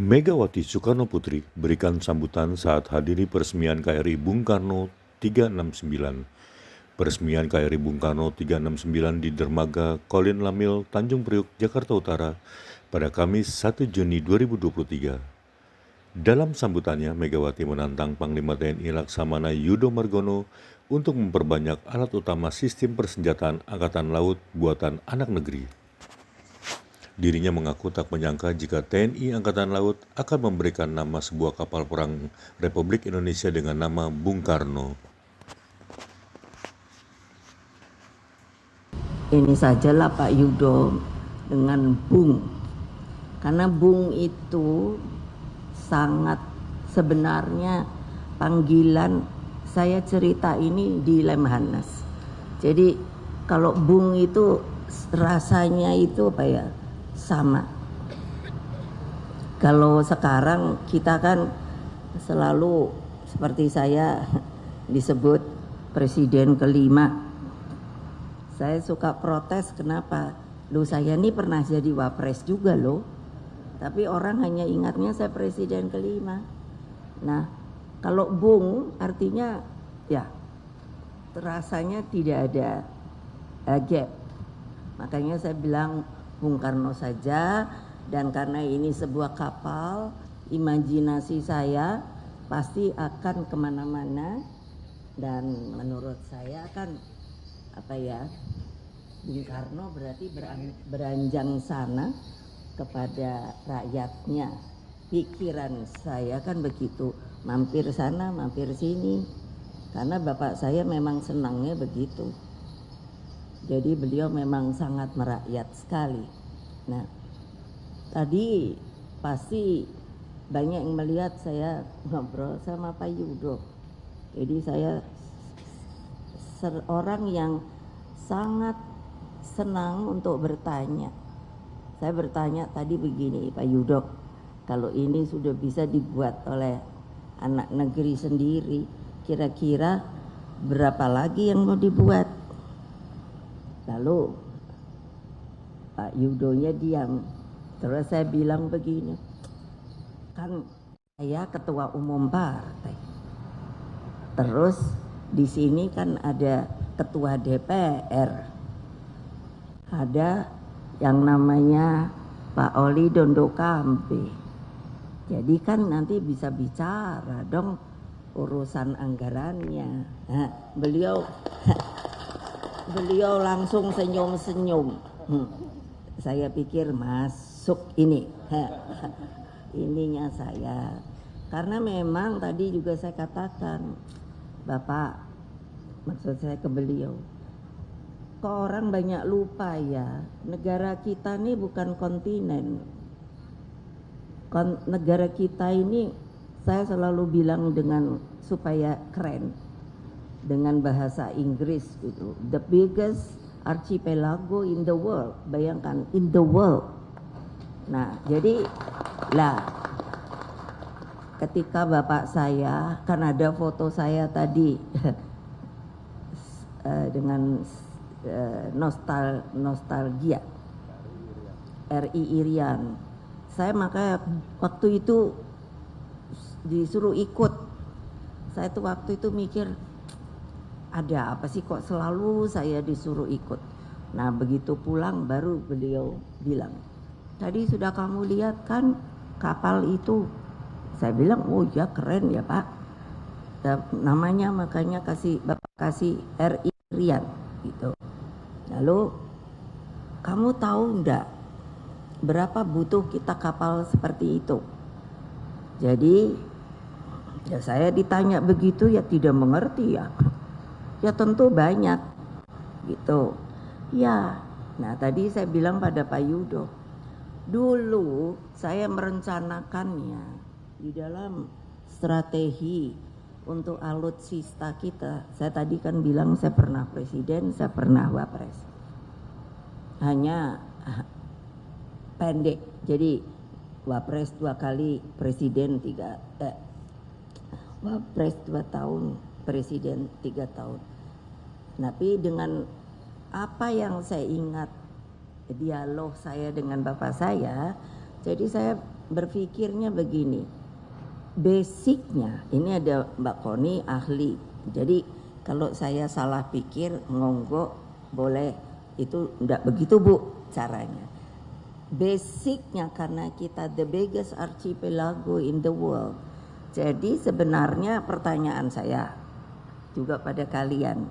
Megawati Soekarnoputri berikan sambutan saat hadiri peresmian KRI Bung Karno 369. Peresmian KRI Bung Karno 369 di Dermaga Kolin Lamil, Tanjung Priuk, Jakarta Utara pada Kamis 1 Juni 2023. Dalam sambutannya, Megawati menantang Panglima TNI Laksamana Yudo Margono untuk memperbanyak alat utama sistem persenjataan Angkatan Laut buatan anak negeri. Dirinya mengaku tak menyangka jika TNI Angkatan Laut akan memberikan nama sebuah kapal perang Republik Indonesia dengan nama Bung Karno. Ini sajalah Pak Yudo dengan Bung, karena Bung itu sangat sebenarnya panggilan. Saya cerita ini di Lemhanas. Jadi kalau Bung itu rasanya itu apa ya, sama. Kalau sekarang kita kan selalu seperti saya disebut presiden kelima. Saya suka protes, kenapa? Loh, saya ini pernah jadi wapres juga loh. Tapi orang hanya ingatnya saya presiden kelima. Nah, kalau Bung artinya ya rasanya tidak ada gap. Makanya saya bilang Bung Karno saja, dan karena ini sebuah kapal, imajinasi saya pasti akan kemana-mana, dan menurut saya kan apa ya, Bung Karno berarti beranjang sana kepada rakyatnya. Pikiran saya kan begitu, mampir sana mampir sini, karena bapak saya memang senangnya begitu. Jadi beliau memang sangat merakyat sekali. Nah, tadi pasti banyak yang melihat saya ngobrol sama Pak Yudo. Jadi saya seorang yang sangat senang untuk bertanya. Saya bertanya tadi begini, Pak Yudo, kalau ini sudah bisa dibuat oleh anak negeri sendiri, kira-kira berapa lagi yang mau dibuat? Lalu Pak Yudonya diam. Terus saya bilang begini, kan saya ketua umum partai. Terus di sini kan ada ketua DPR, ada yang namanya Pak Oli Dondo Kambe. Jadi kan nanti bisa bicara dong urusan anggarannya. Nah, beliau langsung senyum-senyum. Saya pikir masuk ini. Ininya saya. Karena memang tadi juga saya katakan, Bapak, maksud saya ke beliau, kok orang banyak lupa ya, negara kita ini bukan kontinen. Negara kita ini, saya selalu bilang dengan supaya keren, dengan bahasa Inggris gitu, the biggest archipelago in the world. Bayangkan, in the world. Nah, jadi lah ketika bapak saya, kan ada foto saya tadi dengan nostalgia RI Irian. Saya makanya waktu itu disuruh ikut. Saya tuh waktu itu mikir, ada apa sih kok selalu saya disuruh ikut. Nah, begitu pulang baru beliau bilang, tadi sudah kamu lihat kan kapal itu? Saya bilang, oh ya keren ya Pak. Namanya makanya Bapak kasih RI Rian gitu. Lalu kamu tahu enggak berapa butuh kita kapal seperti itu? Jadi ya saya ditanya begitu ya tidak mengerti ya. Ya tentu banyak gitu. Ya, nah tadi saya bilang pada Pak Yudo, dulu saya merencanakannya di dalam strategi untuk alutsista kita. Saya tadi kan bilang saya pernah presiden, saya pernah wapres. Hanya pendek, jadi wapres 2 kali, presiden 3, wapres 2 tahun, presiden 3 tahun. Tapi dengan apa yang saya ingat dialog saya dengan bapak saya, jadi saya berpikirnya begini, basicnya ini ada Mbak Koni ahli, jadi kalau saya salah pikir monggo boleh, itu enggak begitu Bu caranya. Basicnya karena kita the biggest archipelago in the world. Jadi sebenarnya pertanyaan saya juga pada kalian,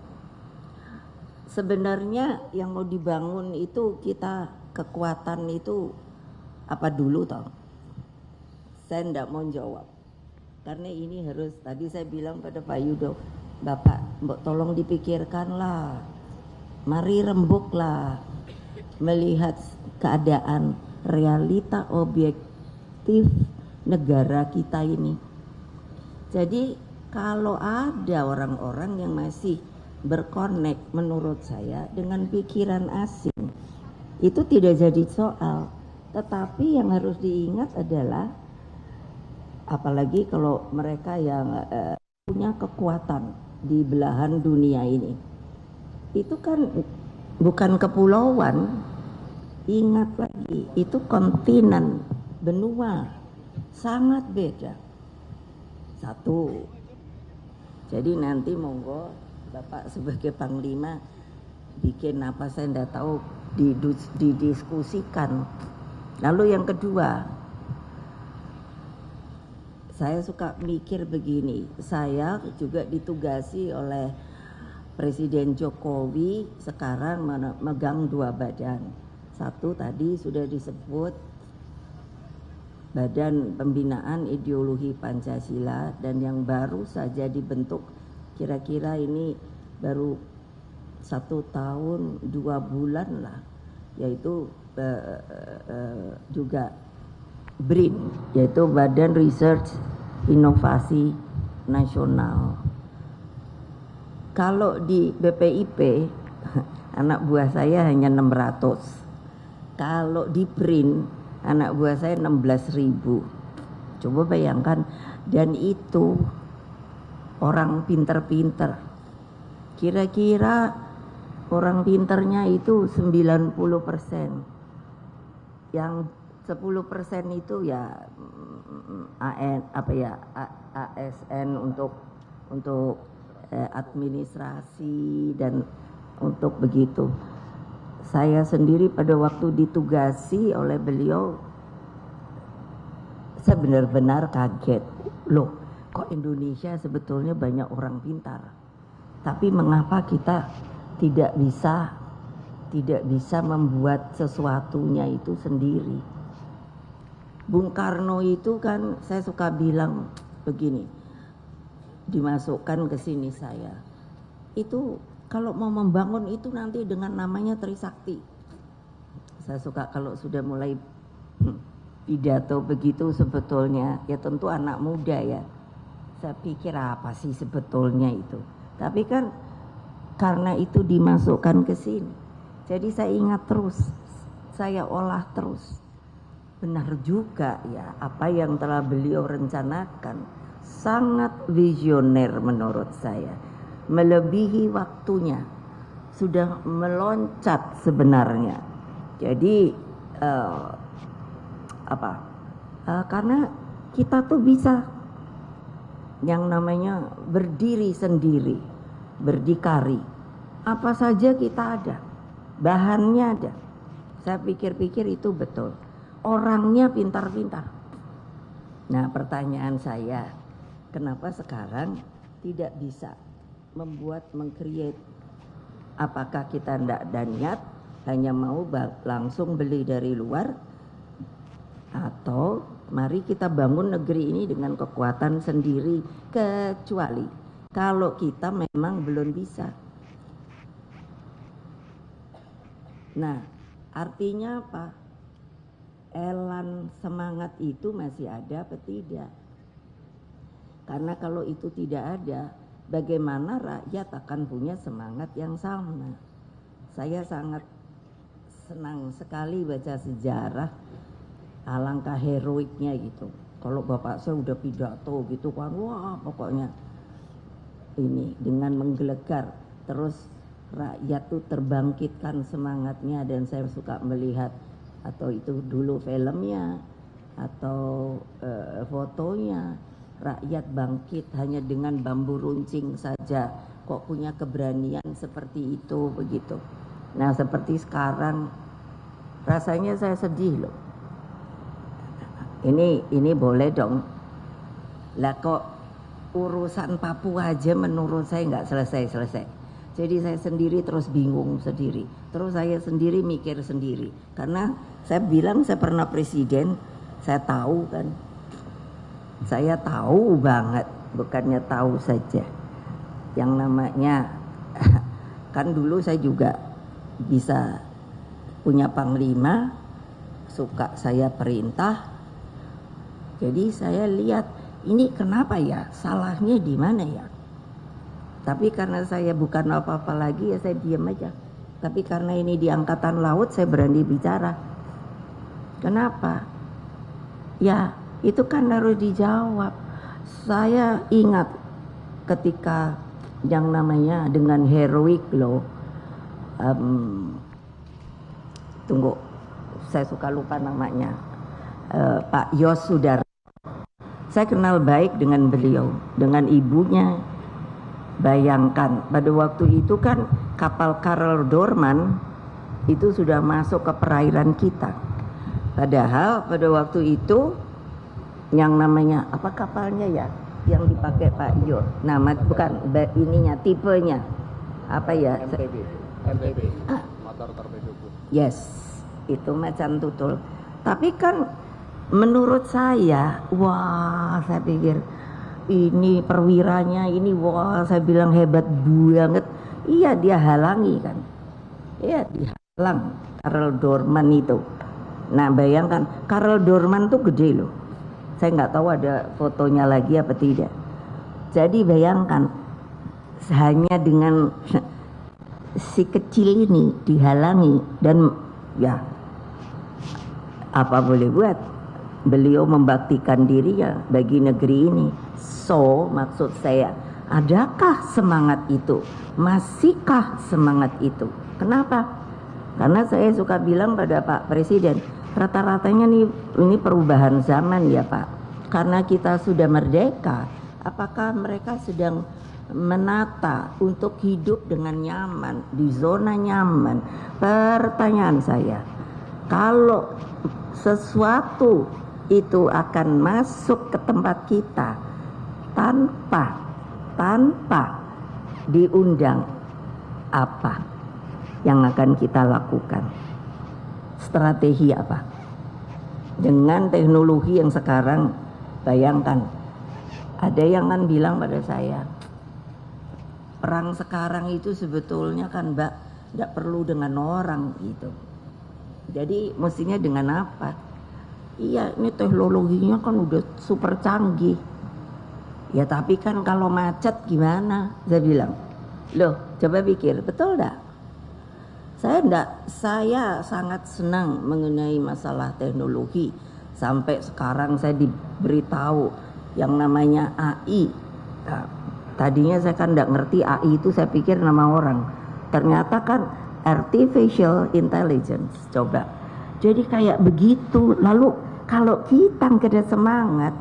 sebenarnya yang mau dibangun itu kita kekuatan itu apa dulu toh? Saya enggak mau jawab karena ini harus, tadi saya bilang pada Pak Yudo, Bapak mbok tolong dipikirkanlah, mari rembuklah melihat keadaan realita objektif negara kita ini. Jadi kalau ada orang-orang yang masih berkonek menurut saya dengan pikiran asing, itu tidak jadi soal. Tetapi yang harus diingat adalah, apalagi kalau mereka yang punya kekuatan di belahan dunia ini, itu kan bukan kepulauan, ingat lagi, itu kontinen, benua, sangat beda. Satu, jadi nanti monggo Bapak sebagai Panglima bikin apa saya tidak tahu, didiskusikan. Lalu yang kedua, saya suka mikir begini, saya juga ditugasi oleh Presiden Jokowi sekarang memegang 2 badan. Satu tadi sudah disebut Badan Pembinaan Ideologi Pancasila, dan yang baru saja dibentuk kira-kira ini baru 1 tahun 2 bulan lah, yaitu juga BRIN, yaitu Badan Research Inovasi Nasional. Kalau di BPIP anak buah saya hanya 600, kalau di BRIN anak buah saya 16.000. Coba bayangkan, dan itu orang pinter-pinter. Kira-kira orang pinternya itu 90%. Yang 10% itu ya ASN untuk administrasi dan untuk begitu. Saya sendiri pada waktu ditugasi oleh beliau, saya benar-benar kaget. Loh, kok Indonesia sebetulnya banyak orang pintar, tapi mengapa kita tidak bisa membuat sesuatunya itu sendiri? Bung Karno itu kan, saya suka bilang begini, dimasukkan ke sini saya, itu kalau mau membangun itu nanti dengan namanya Trisakti. Saya suka kalau sudah mulai pidato begitu, sebetulnya ya tentu anak muda ya. Saya pikir apa sih sebetulnya itu. Tapi kan karena itu dimasukkan ke sini, jadi saya ingat terus, saya olah terus. Benar juga ya apa yang telah beliau rencanakan, sangat visioner menurut saya. Melebihi waktunya, sudah meloncat sebenarnya. Jadi karena kita tuh bisa yang namanya berdiri sendiri, berdikari. Apa saja kita ada, bahannya ada. Saya pikir-pikir itu betul. Orangnya pintar-pintar. Nah, pertanyaan saya, kenapa sekarang tidak bisa mengcreate? Apakah kita tidak ada niat, hanya mau langsung beli dari luar, atau mari kita bangun negeri ini dengan kekuatan sendiri, kecuali kalau kita memang belum bisa. Nah, artinya apa? Elan semangat itu masih ada atau tidak? Karena kalau itu tidak ada, bagaimana rakyat akan punya semangat yang sama? Saya sangat senang sekali baca sejarah, alangkah heroiknya gitu. Kalau bapak saya udah pidato gitu kan, wah pokoknya ini dengan menggelegar, terus rakyat tuh terbangkitkan semangatnya. Dan saya suka melihat, atau itu dulu filmnya, atau fotonya rakyat bangkit hanya dengan bambu runcing saja, kok punya keberanian seperti itu begitu. Nah seperti sekarang rasanya saya sedih loh. Ini boleh dong. Lah kok urusan Papua aja menurut saya nggak selesai-selesai. Jadi saya sendiri terus bingung sendiri. Terus saya sendiri mikir sendiri. Karena saya bilang saya pernah presiden, saya tahu kan. Saya tahu banget, bukannya tahu saja. Yang namanya, kan dulu saya juga bisa punya panglima, suka saya perintah. Jadi saya lihat, ini kenapa ya, salahnya di mana ya? Tapi karena saya bukan apa-apa lagi ya saya diam aja. Tapi karena ini di Angkatan Laut saya berani bicara. Kenapa? Ya itu kan harus dijawab. Saya ingat ketika yang namanya dengan heroik loh. Tunggu, saya suka lupa namanya. Pak Yos Sudar. Saya kenal baik dengan beliau, dengan ibunya. Bayangkan pada waktu itu kan kapal Karel Doorman itu sudah masuk ke perairan kita. Padahal pada waktu itu yang namanya apa kapalnya ya yang dipakai Pak Yo, nama bukan ininya tipenya apa ya? MTB. Motor torpedo. Yes, itu macan tutul. Tapi kan menurut saya, wah saya pikir ini perwiranya ini wah saya bilang hebat banget. Iya dia halangi kan. Iya dihalang Karel Doorman itu. Nah bayangkan Karel Doorman tuh gede loh. Saya nggak tahu ada fotonya lagi apa tidak. Jadi bayangkan hanya dengan si kecil ini dihalangi dan ya apa boleh buat, beliau membaktikan dirinya bagi negeri ini. So maksud saya, adakah semangat itu? Masihkah semangat itu? Kenapa? Karena saya suka bilang pada Pak Presiden, rata-ratanya nih ini perubahan zaman ya Pak. Karena kita sudah merdeka, apakah mereka sedang menata untuk hidup dengan nyaman, di zona nyaman? Pertanyaan saya, kalau sesuatu itu akan masuk ke tempat kita tanpa diundang, apa yang akan kita lakukan? Strategi apa? Dengan teknologi yang sekarang, bayangkan, ada yang kan bilang pada saya, perang sekarang itu sebetulnya kan Mbak, tidak perlu dengan orang gitu. Jadi mestinya dengan apa? Iya, ini teknologinya kan udah super canggih. Ya tapi kan kalau macet gimana? Saya bilang, loh coba pikir, betul enggak? Saya sangat senang mengenai masalah teknologi. Sampai sekarang saya diberitahu yang namanya AI. Nah, tadinya saya kan enggak ngerti AI itu, saya pikir nama orang. Ternyata kan artificial intelligence. Coba. Jadi kayak begitu. Lalu kalau kita nggak ada semangat,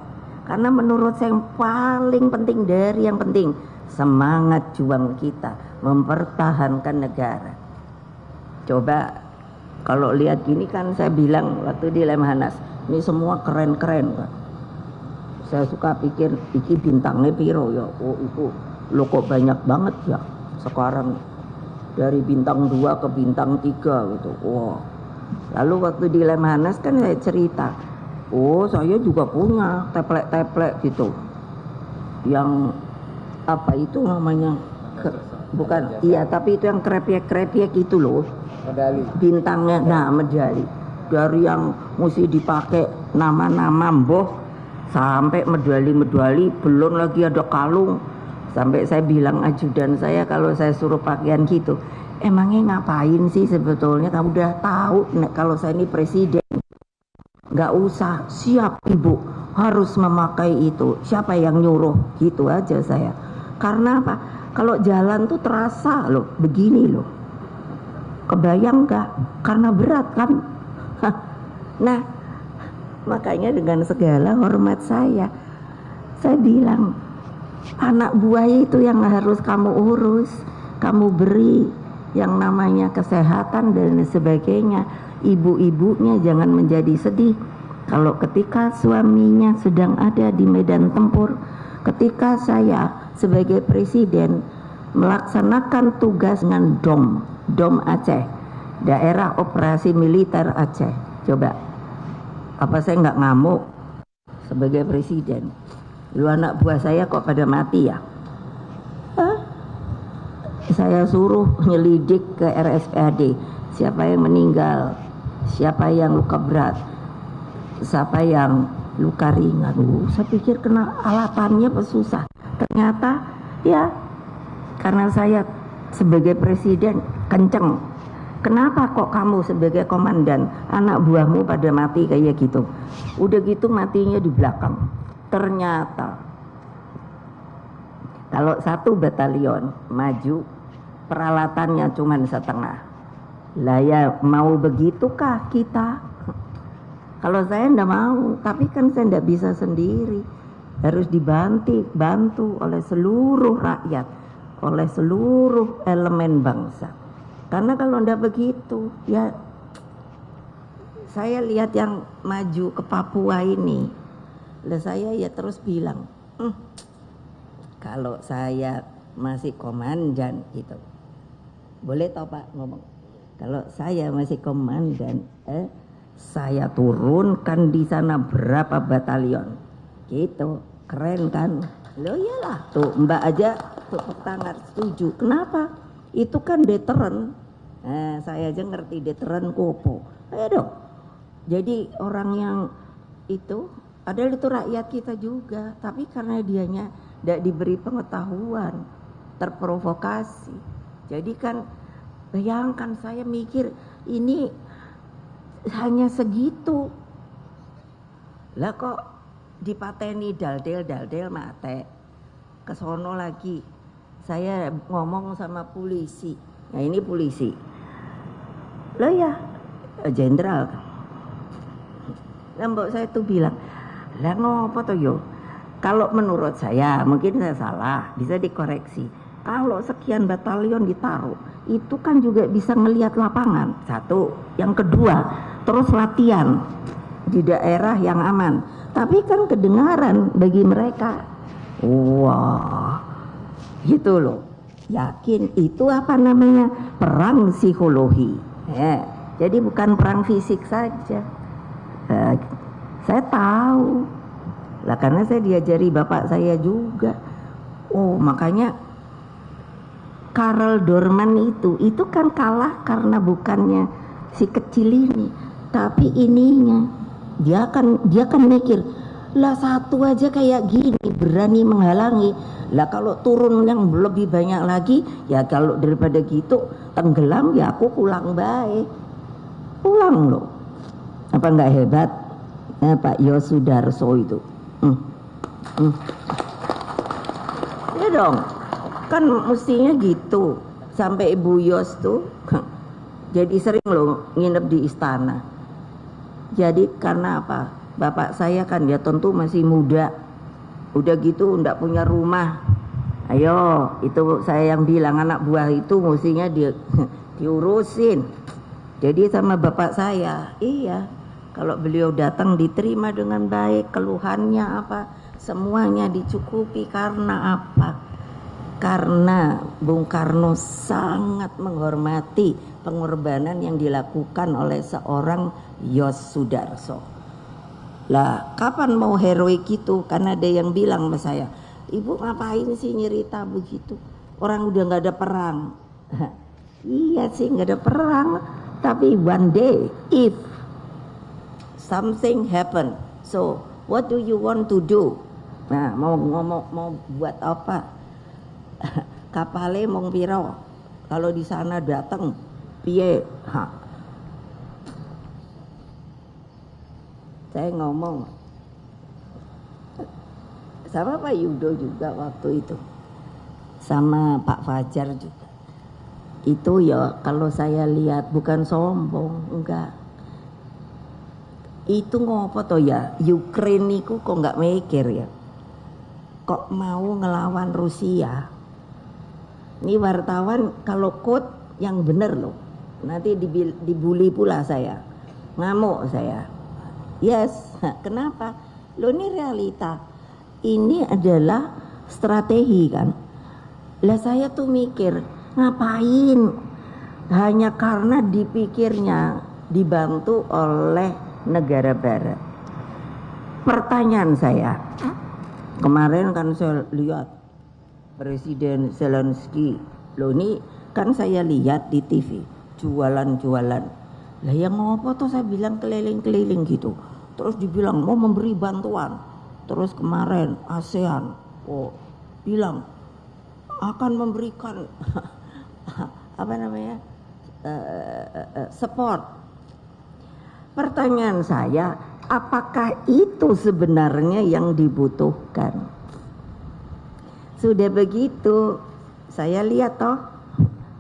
karena menurut saya yang paling penting dari yang penting, semangat juang kita mempertahankan negara. Coba kalau lihat gini kan saya bilang waktu di Lemhanas, ini semua keren-keren Pak. Saya suka pikir, iki bintangnya piro ya, oh itu lo kok banyak banget ya sekarang, dari bintang 2 ke bintang 3 gitu. Wow. Lalu waktu di Lemhanas kan saya cerita, oh saya juga punya teplek-teplek gitu, yang apa itu namanya, bukan, iya tapi itu yang krepiak-krepiak gitu loh, Medali. bintangnya, nah medali, dari yang mesti dipakai nama-nama mboh sampai medali-medali, belum lagi ada kalung. Sampai saya bilang ajudan saya, kalau saya suruh pakaian gitu, emangnya ngapain sih sebetulnya, kamu udah tahu kalau saya ini presiden. Nggak usah, siap ibu harus memakai itu, siapa yang nyuruh, gitu aja saya. Karena apa? Kalau jalan tuh terasa loh, begini loh, kebayang nggak? Karena berat kan. Nah Makanya dengan segala hormat saya bilang, anak buah itu yang harus kamu urus, kamu beri yang namanya kesehatan dan sebagainya. Ibu-ibunya jangan menjadi sedih kalau ketika suaminya sedang ada di medan tempur. Ketika saya sebagai presiden melaksanakan tugas dengan DOM Aceh, Daerah Operasi Militer Aceh, coba apa saya nggak ngamuk sebagai presiden? Lu anak buah saya kok pada mati ya? Saya suruh nyelidik ke RSPAD, siapa yang meninggal, siapa yang luka berat, siapa yang luka ringan. Saya pikir kena alatannya susah. Ternyata ya karena saya sebagai presiden kenceng. Kenapa kok kamu sebagai komandan anak buahmu pada mati kayak gitu? Udah gitu matinya di belakang. Ternyata kalau 1 batalion maju peralatannya cuma setengah. Lah ya mau begitukah kita? Kalau saya ndak mau, tapi kan saya ndak bisa sendiri. Harus dibantu oleh seluruh rakyat, oleh seluruh elemen bangsa. Karena kalau ndak begitu, ya saya lihat yang maju ke Papua ini, lah saya ya terus bilang, kalau saya masih komandan gitu, boleh tau Pak ngomong, kalau saya masih komandan, saya turunkan di sana berapa batalion, gitu, keren kan? Loh iyalah, tuh Mbak aja tepuk tangan setuju. Kenapa? Itu kan deteren. Saya aja ngerti deteren kopo. Ayo dong. Jadi orang yang itu adalah itu rakyat kita juga, tapi karena dianya tidak diberi pengetahuan, terprovokasi. Jadi kan bayangkan saya mikir ini hanya segitu. Lah kok dipateni daldel mate. Kesono lagi. Saya ngomong sama polisi. Nah ini polisi. Lah ya jenderal. Mbok saya tuh bilang, lah ngopo to yo? Kalau menurut saya, mungkin saya salah, bisa dikoreksi. Kalau sekian batalion ditaruh, itu kan juga bisa ngelihat lapangan. 1, yang kedua, terus latihan di daerah yang aman. Tapi kan kedengaran bagi mereka. Wah, gitu loh. Yakin itu apa namanya? Perang psikologi. Jadi bukan perang fisik saja. Saya tahu lah karena saya diajari bapak saya juga. Oh makanya Karl Dorman itu kan kalah karena bukannya si kecil ini, tapi ininya dia kan mikir lah 1 aja kayak gini berani menghalangi, lah kalau turun yang lebih banyak lagi ya kalau daripada gitu tenggelam ya aku pulang baik, pulang loh. Apa nggak hebat Pak Yosudarso itu? Ya dong, kan mestinya gitu. Sampai Ibu Yos tuh jadi sering loh nginep di istana. Jadi karena apa? Bapak saya kan ya tentu masih muda, udah gitu ndak punya rumah. Ayo, itu saya yang bilang anak buah itu mestinya diurusin. Jadi sama bapak saya, iya, kalau beliau datang diterima dengan baik, keluhannya apa, semuanya dicukupi. Karena apa? Karena Bung Karno sangat menghormati pengorbanan yang dilakukan oleh seorang Yosudarso. Lah, kapan mau heroik itu? Karena ada yang bilang sama saya, Ibu ngapain sih nyerita begitu? Orang udah nggak ada perang. Iya sih nggak ada perang, tapi one day if something happen, so what do you want to do? Nah, mau buat apa? Kapale mong piro? Kalau di sana datang piye? Saya ngomong sama Pak Yudo juga waktu itu, sama Pak Fajar juga. Itu ya kalau saya lihat bukan sombong, enggak. Itu ngopo to ya? Ukraine niku kok nggak mikir ya? Kok mau ngelawan Rusia? Ini wartawan kalau quote yang bener loh. Nanti dibully pula saya. Ngamuk saya. Yes, kenapa? Loh ini realita. Ini adalah strategi kan. Lah saya tuh mikir, ngapain? Hanya karena dipikirnya dibantu oleh negara barat. Pertanyaan saya, kemarin kan saya lihat Presiden Zelensky, loh ini kan saya lihat di TV, jualan-jualan. Lah yang ngopo tuh saya bilang keliling-keliling gitu. Terus dibilang mau memberi bantuan. Terus kemarin ASEAN, bilang akan memberikan apa namanya support. Pertanyaan saya, apakah itu sebenarnya yang dibutuhkan? Sudah begitu, saya lihat toh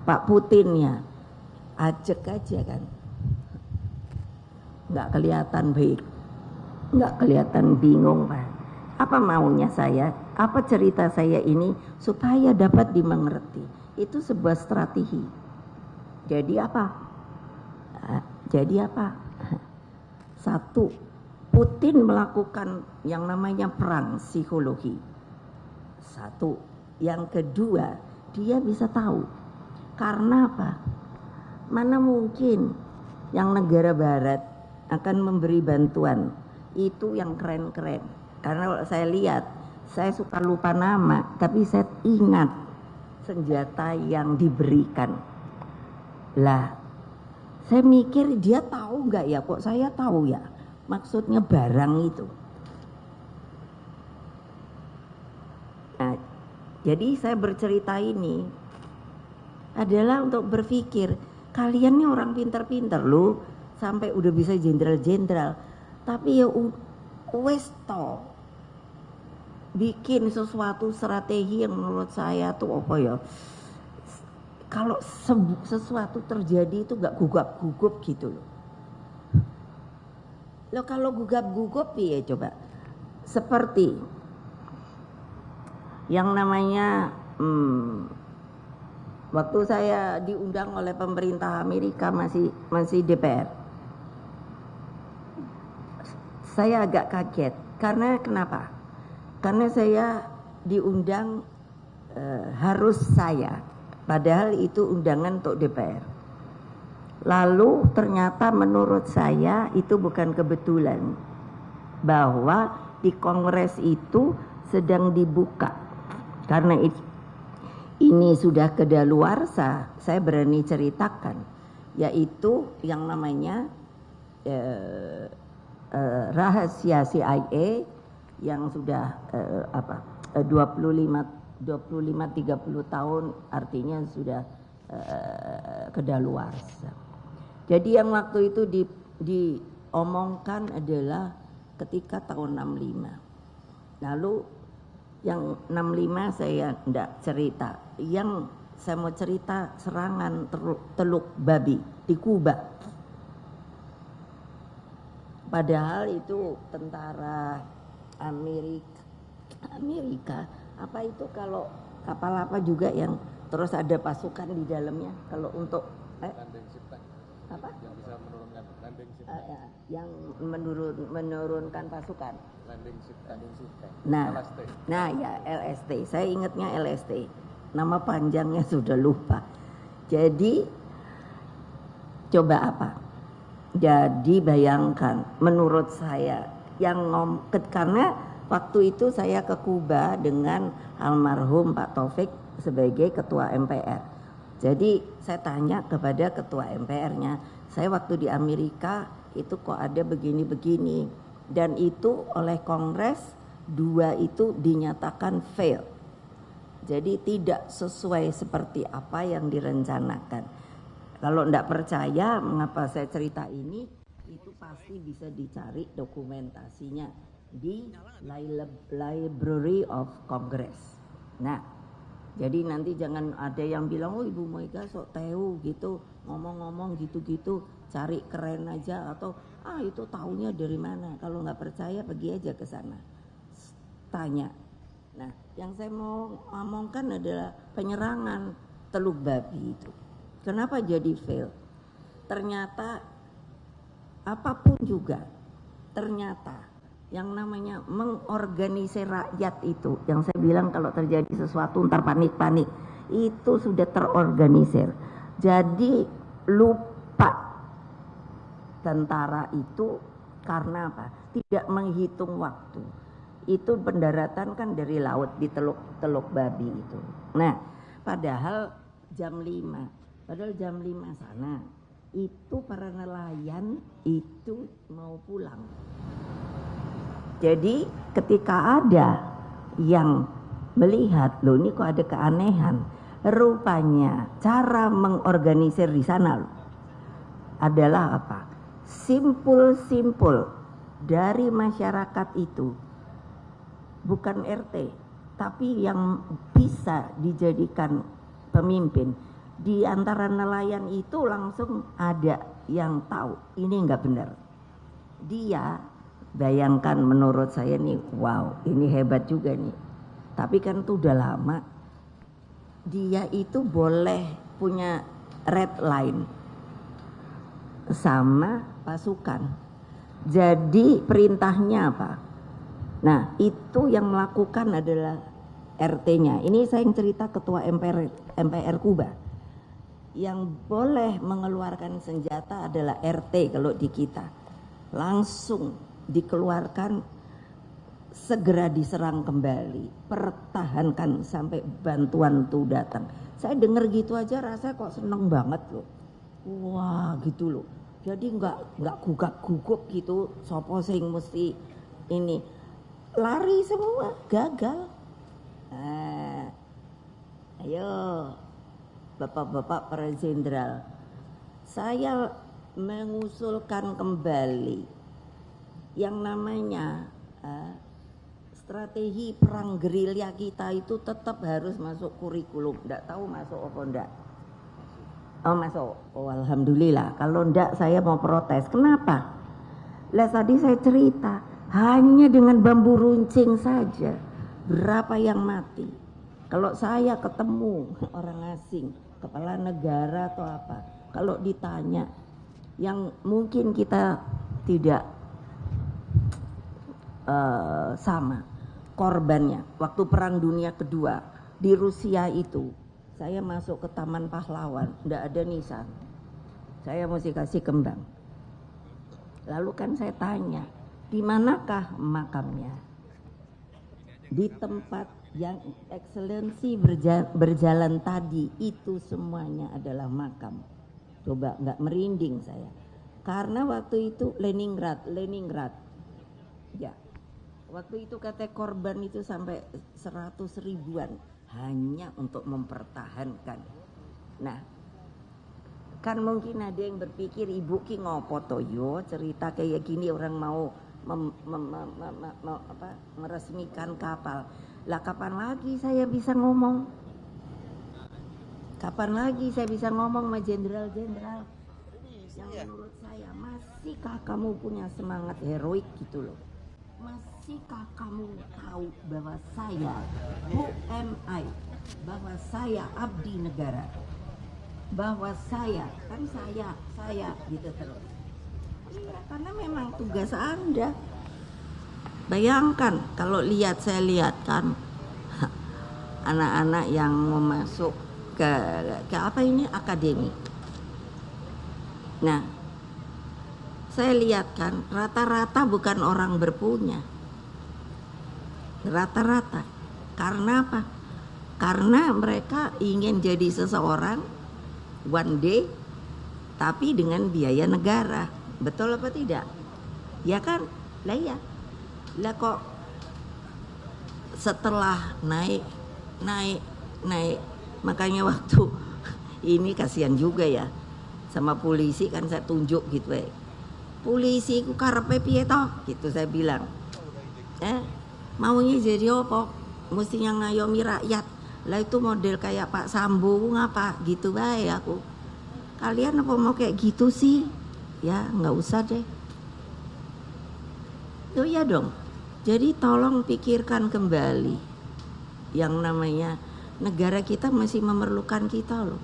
Pak Putinnya ajak aja kan, nggak kelihatan baik, nggak kelihatan bingung Pak. Apa maunya saya? Apa cerita saya ini supaya dapat dimengerti? Itu sebuah strategi. Jadi apa? Jadi apa? Satu, Putin melakukan yang namanya perang psikologi. Satu. Yang kedua, dia bisa tahu. Karena apa? Mana mungkin yang negara barat akan memberi bantuan. Itu yang keren-keren. Karena kalau saya lihat, saya suka lupa nama, tapi saya ingat senjata yang diberikan. Lah, saya mikir dia tahu nggak ya? Kok saya tahu ya? Maksudnya barang itu. Nah, jadi saya bercerita ini adalah untuk berpikir, kalian nih orang pintar-pintar loh, sampai udah bisa jenderal-jenderal. Tapi ya wes toh, bikin sesuatu strategi yang menurut saya tuh apa ya? Kalau sesuatu terjadi itu gak gugap-gugup gitu loh. Loh kalau gugap-gugup ya coba. Seperti yang namanya waktu saya diundang oleh pemerintah Amerika masih DPR. Saya agak kaget. Karena kenapa? Karena saya diundang harus saya. Padahal itu undangan untuk DPR. Lalu ternyata menurut saya itu bukan kebetulan bahwa di Kongres itu sedang dibuka. Karena ini sudah kedaluarsa, saya berani ceritakan, yaitu yang namanya rahasia CIA yang sudah 25-30 tahun, artinya sudah kedaluarsa. Jadi yang waktu itu diomongkan adalah ketika tahun 65. Lalu yang 65 saya enggak cerita. Yang saya mau cerita serangan Teluk Babi di Kuba. Padahal itu tentara Amerika. Apa itu kalau kapal apa juga yang terus ada pasukan di dalamnya kalau untuk landing ship tank. Apa? Yang bisa menurunkan landing ship tank. Yang menurunkan pasukan. Landing ship tank. Nah, LST. nah ya LST. Saya ingatnya LST. Nama panjangnya sudah lupa. Jadi coba apa? Jadi bayangkan, menurut saya karena waktu itu saya ke Kuba dengan almarhum Pak Taufik sebagai ketua MPR. Jadi saya tanya kepada ketua MPR-nya, saya waktu di Amerika itu kok ada begini-begini, dan itu oleh Kongres 2 itu dinyatakan fail. Jadi tidak sesuai seperti apa yang direncanakan. Kalau enggak percaya mengapa saya cerita ini, itu pasti bisa dicari dokumentasinya di Library of Congress. Nah, jadi nanti jangan ada yang bilang, oh Ibu Mega sok tahu gitu, ngomong-ngomong gitu-gitu, cari keren aja, atau Itu taunya dari mana? Kalau nggak percaya pergi aja ke sana, tanya. Nah, yang saya mau ngomongkan adalah penyerangan Teluk Babi itu. Kenapa jadi fail? Ternyata apapun juga, ternyata yang namanya mengorganisir rakyat itu, yang saya bilang kalau terjadi sesuatu ntar panik-panik, itu sudah terorganisir. Jadi lupa tentara itu karena apa? Tidak menghitung waktu. Itu pendaratan kan dari laut di Teluk Babi itu. Nah, padahal jam 5 sana itu para nelayan itu mau pulang. Jadi ketika ada yang melihat, loh ini kok ada keanehan, rupanya cara mengorganisir di sana adalah apa? Simpul-simpul dari masyarakat itu bukan RT, tapi yang bisa dijadikan pemimpin. Di antara nelayan itu langsung ada yang tahu ini nggak benar. Dia bayangkan, menurut saya nih, wow, ini hebat juga nih. Tapi kan itu udah lama. Dia itu boleh punya red line sama pasukan. Jadi perintahnya apa? Nah, itu yang melakukan adalah RT-nya. Ini saya yang cerita ketua MPR Kuba. Yang boleh mengeluarkan senjata adalah RT kalau di kita. Langsung dikeluarkan, segera diserang kembali, pertahankan sampai bantuan tuh datang. Saya dengar gitu aja rasanya kok seneng banget loh. Wah gitu loh. Jadi nggak gugap-gugup gitu. Sopo sing mesti ini lari semua, gagal. Ayo bapak-bapak para jenderal, saya mengusulkan kembali yang namanya strategi perang gerilya kita itu tetap harus masuk kurikulum. Nggak tahu masuk apa enggak? Oh masuk. Oh alhamdulillah. Kalau enggak saya mau protes. Kenapa? Lah tadi saya cerita hanya dengan bambu runcing saja berapa yang mati. Kalau saya ketemu orang asing, kepala negara atau apa, kalau ditanya yang mungkin kita tidak sama korbannya. Waktu Perang Dunia Kedua di Rusia itu, saya masuk ke Taman Pahlawan, tidak ada nisan. Saya mesti kasih kembang. Lalu kan saya tanya, di manakah makamnya? Di tempat yang eksselensi berjalan tadi, itu semuanya adalah makam. Coba nggak merinding saya. Karena waktu itu Leningrad. Ya. Waktu itu kata korban itu sampai 100 ribuan hanya untuk mempertahankan. Nah, kan mungkin ada yang berpikir ibu ki ngopo toyo cerita kayak gini orang mau meresmikan kapal. Lah kapan lagi saya bisa ngomong? Kapan lagi saya bisa ngomong sama jenderal-jenderal yang menurut saya masihkah kamu punya semangat heroik gitu loh? Masihkah kamu tahu bahwa saya who am I? Bahwa saya abdi negara. Bahwa saya gitu terus. Iya, karena memang tugas Anda. Bayangkan kalau saya lihat kan anak-anak yang mau masuk ke apa ini akademi. Nah, saya lihat kan rata-rata bukan orang berpunya. Rata-rata. Karena apa? Karena mereka ingin jadi seseorang one day tapi dengan biaya negara. Betul apa tidak? Ya kan? Lah ya. Lah kok setelah naik makanya waktu ini kasihan juga ya sama polisi kan saya tunjuk gitu ya. Polisi ku karepe piye toh? Gitu saya bilang. Maunya jadi apa? Mestinya ngayomi rakyat. Lah itu model kayak Pak Sambo ngapa gitu bae aku. Kalian apa mau kayak gitu sih? Ya nggak usah deh. Oh iya dong. Jadi tolong pikirkan kembali. Yang namanya negara kita masih memerlukan kita loh.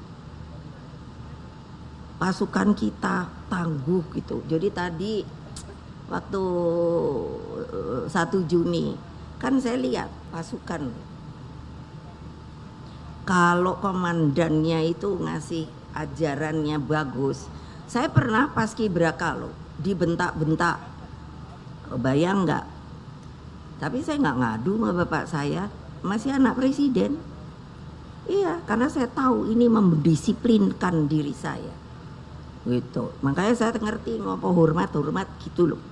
Pasukan kita tangguh gitu. Jadi tadi waktu 1 Juni kan saya lihat pasukan. Kalau komandannya itu ngasih ajarannya bagus. Saya pernah paskibraka loh, dibentak-bentak. Bayang nggak? Tapi saya nggak ngadu sama bapak saya, masih anak presiden. Iya, karena saya tahu ini mendisiplinkan diri saya. Gitu. Makanya saya ngerti ngopo hormat gitu loh.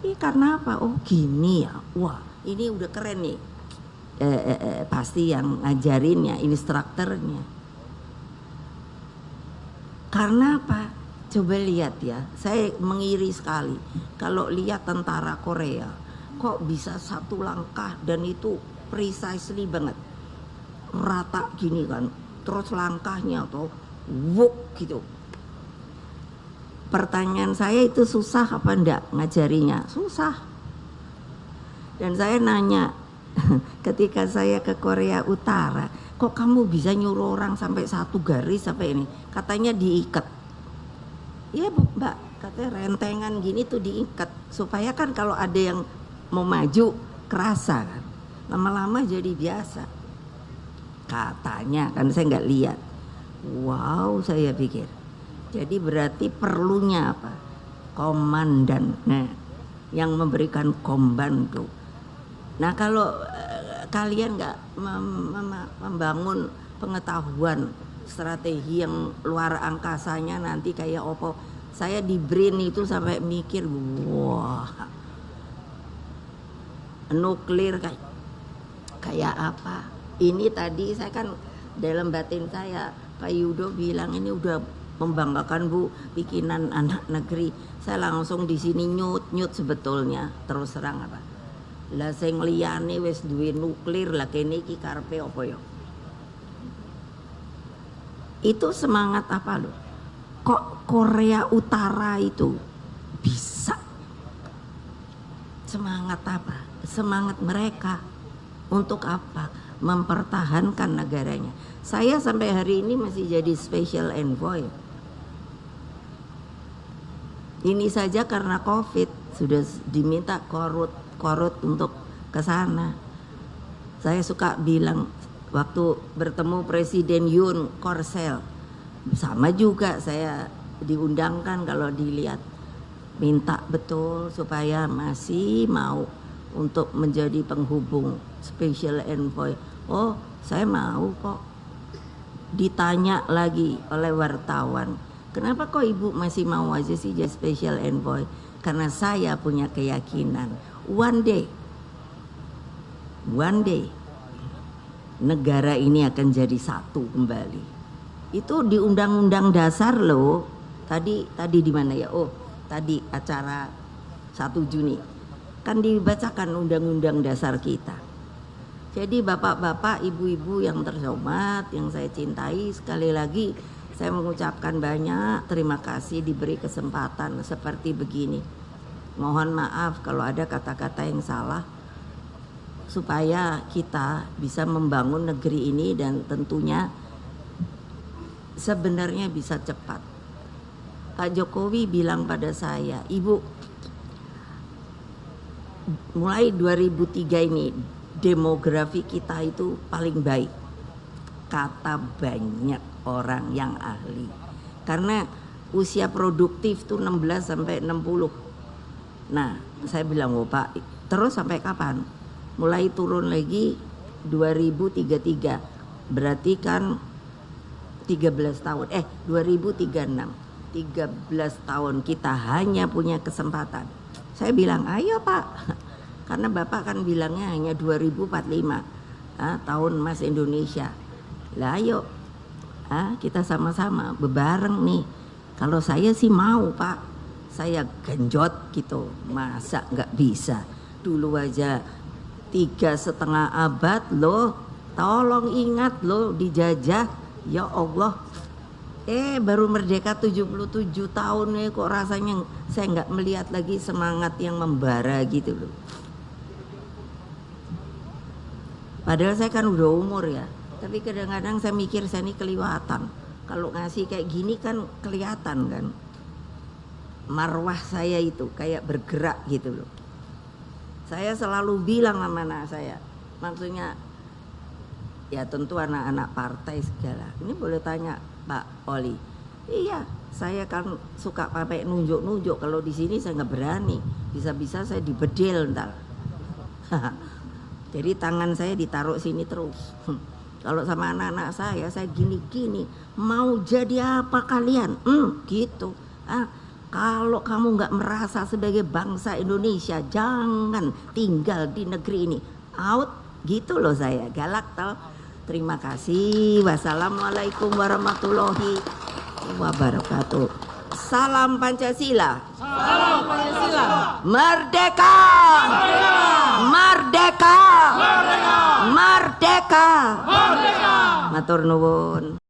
Ini karena apa? Oh gini ya. Wah, ini udah keren nih. Pasti yang ngajarinnya, instrukturnya. Karena apa? Coba lihat ya, saya mengiri sekali kalau lihat tentara Korea, kok bisa satu langkah dan itu precisely banget, rata gini kan, terus langkahnya tuh wuk gitu. Pertanyaan saya itu susah apa enggak ngajarinya? Susah. Dan saya nanya, ketika saya ke Korea Utara, kok kamu bisa nyuruh orang sampai satu garis sampai ini? Katanya diikat. Iya mbak, katanya rentengan gini tuh diikat supaya kan kalau ada yang mau maju kerasa kan, lama-lama jadi biasa. Katanya kan saya nggak lihat. Wow, saya pikir. Jadi berarti perlunya apa? Komandan. Nah, yang memberikan komando. Nah kalau kalian nggak membangun pengetahuan strategi yang luar angkasanya nanti kayak opo. Saya di BRIN itu sampai mikir, wah, nuklir kayak apa? Ini tadi saya kan dalam batin saya, Pak Yudo bilang ini udah membanggakan Bu, bikinan anak negeri. Saya langsung di sini nyut sebetulnya, terus terang apa? Lah sing liyane wis duwe nuklir lah kene iki karepe apa ya? Itu semangat apa loh? Kok Korea Utara itu bisa? Semangat apa? Semangat mereka untuk apa? Mempertahankan negaranya. Saya sampai hari ini masih jadi special envoy. Ini saja karena COVID sudah diminta korut untuk ke sana. Saya suka bilang waktu bertemu Presiden Yoon Korsel, sama juga saya diundangkan kalau dilihat, minta betul supaya masih mau untuk menjadi penghubung special envoy. Oh saya mau kok. Ditanya lagi oleh wartawan, kenapa kok ibu masih mau aja sih jadi special envoy? Karena saya punya keyakinan one day negara ini akan jadi satu kembali. Itu di Undang-Undang Dasar loh. Tadi di mana ya? Oh, tadi acara 1 Juni. Kan dibacakan Undang-Undang Dasar kita. Jadi bapak-bapak, ibu-ibu yang terhormat, yang saya cintai, sekali lagi saya mengucapkan banyak terima kasih diberi kesempatan seperti begini. Mohon maaf kalau ada kata-kata yang salah, supaya kita bisa membangun negeri ini dan tentunya sebenarnya bisa cepat. Pak Jokowi bilang pada saya, Ibu, mulai 2003 ini demografi kita itu paling baik. Kata banyak orang yang ahli. Karena usia produktif tuh 16 sampai 60. Nah, saya bilang, oh Pak, terus sampai kapan? Mulai turun lagi 2033, berarti kan 13 tahun, 2036, 13 tahun kita hanya punya kesempatan. Saya bilang ayo Pak, karena Bapak kan bilangnya hanya 2045, tahun emas Indonesia. Lah ayo, kita sama-sama bebareng nih. Kalau saya sih mau Pak, saya genjot gitu, masa nggak bisa. Dulu aja 3,5 abad loh, tolong ingat loh dijajah, ya Allah. Baru merdeka 77 tahun nih, kok rasanya saya nggak melihat lagi semangat yang membara gitu loh. Padahal saya kan udah umur ya, tapi kadang-kadang saya mikir saya ini kelewatan. Kalau ngasih kayak gini kan kelihatan kan, marwah saya itu kayak bergerak gitu loh. Saya selalu bilang sama anak saya, maksudnya ya tentu anak-anak partai segala. Ini boleh tanya Pak Oli. Iya, saya kan suka pakai nunjuk-nunjuk. Kalau di sini saya nggak berani, bisa-bisa saya dibedil ntar. Jadi tangan saya ditaruh sini terus. Kalau sama anak-anak saya gini-gini. Mau jadi apa kalian? Gitu. Kalau kamu nggak merasa sebagai bangsa Indonesia, jangan tinggal di negeri ini. Out, gitu loh saya. Galak tau. Terima kasih. Wassalamualaikum warahmatullahi wabarakatuh. Salam Pancasila. Salam Pancasila. Merdeka. Merdeka. Merdeka. Merdeka. Matur nuwun.